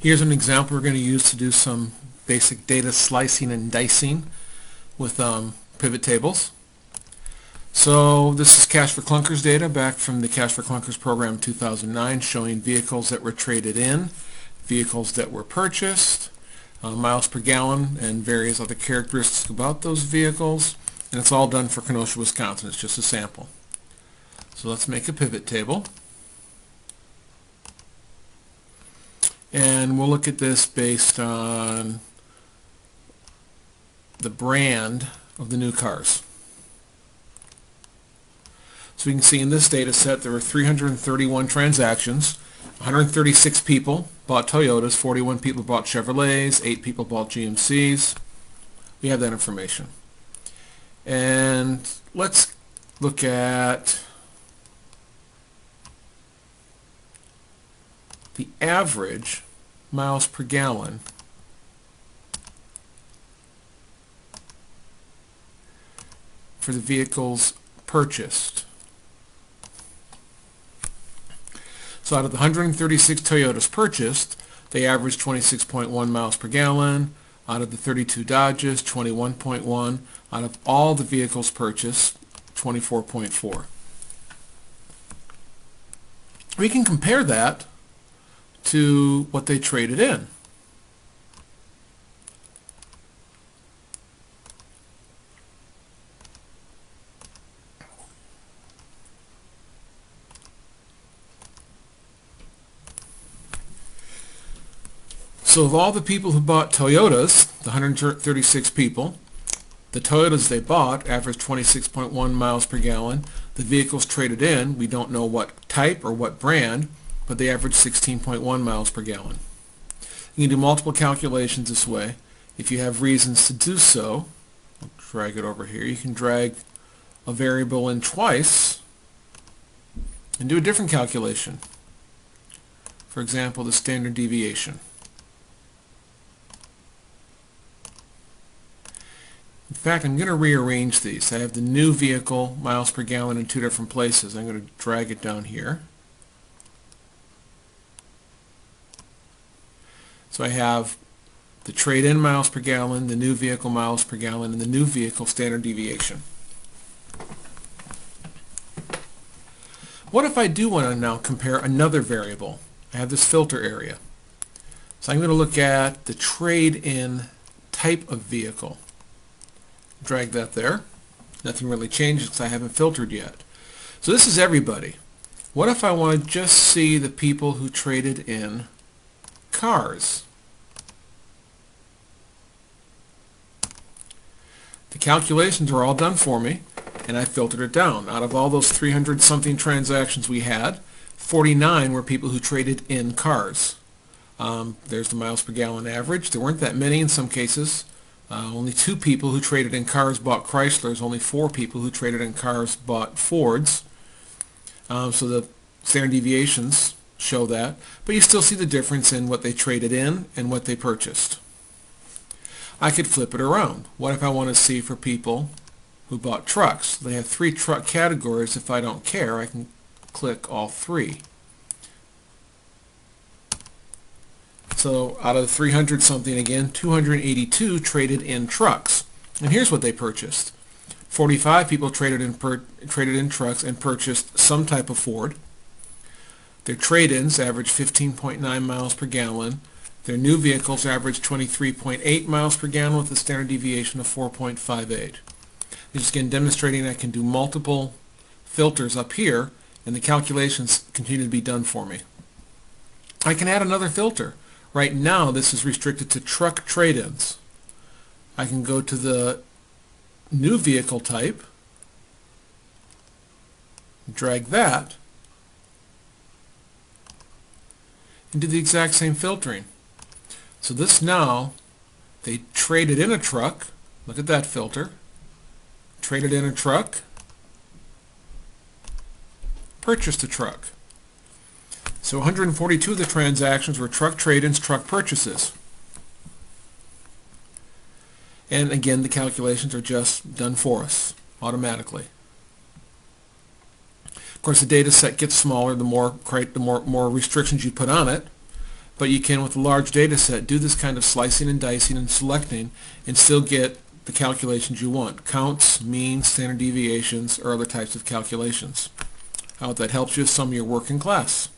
Here's an example we're going to use to do some basic data slicing and dicing with pivot tables. So this is Cash for Clunkers data back from the Cash for Clunkers program 2009, showing vehicles that were traded in, vehicles that were purchased, miles per gallon, and various other characteristics about those vehicles. And it's all done for Kenosha, Wisconsin. It's just a sample. So let's make a pivot table. And we'll look at this based on the brand of the new cars. So we can see in this data set there were 331 transactions. 136 people bought Toyotas, 41 people bought Chevrolets, 8 people bought GMCs. We have that information. And let's look at the average miles per gallon for the vehicles purchased. So out of the 136 Toyotas purchased, they averaged 26.1 miles per gallon. Out of the 32 Dodges, 21.1. Out of all the vehicles purchased, 24.4. We can compare that to what they traded in. So of all the people who bought Toyotas, the 136 people, the Toyotas they bought averaged 26.1 miles per gallon. The vehicles traded in, we don't know what type or what brand, but they averaged 16.1 miles per gallon. You can do multiple calculations this way. If you have reasons to do so, I'll drag it over here. You can drag a variable in twice and do a different calculation. For example, the standard deviation. In fact, I'm going to rearrange these. I have the new vehicle miles per gallon in two different places. I'm going to drag it down here. So I have the trade-in miles per gallon, the new vehicle miles per gallon, and the new vehicle standard deviation. What if I do want to now compare another variable? I have this filter area. So I'm going to look at the trade-in type of vehicle. Drag that there. Nothing really changes because I haven't filtered yet. So this is everybody. What if I want to just see the people who traded in cars? The calculations are all done for me, and I filtered it down. Out of all those 300-something transactions we had, 49 were people who traded in cars. There's the miles per gallon average. There weren't that many in some cases. Only 2 people who traded in cars bought Chryslers. Only 4 people who traded in cars bought Fords. So the standard deviations show that. But you still see the difference in what they traded in and what they purchased. I could flip it around. What if I want to see for people who bought trucks? They have 3 truck categories. If I don't care, I can click all 3. So out of the 300-something again, 282 traded in trucks. And here's what they purchased. 45 people traded in trucks and purchased some type of Ford. Their trade-ins averaged 15.9 miles per gallon. Their new vehicles averaged 23.8 miles per gallon with a standard deviation of 4.58. This is again demonstrating I can do multiple filters up here, and the calculations continue to be done for me. I can add another filter. Right now this is restricted to truck trade-ins. I can go to the new vehicle type, drag that, and do the exact same filtering. So this now, they traded in a truck. Look at that filter. Traded in a truck, purchased a truck. So 142 of the transactions were truck trade-ins, truck purchases. And again, the calculations are just done for us automatically. Of course, the data set gets smaller the more restrictions you put on it. but you can, with a large data set, do this kind of slicing and dicing and selecting and still get the calculations you want. Counts, means, standard deviations, or other types of calculations. I hope that helps you with some of your work in class.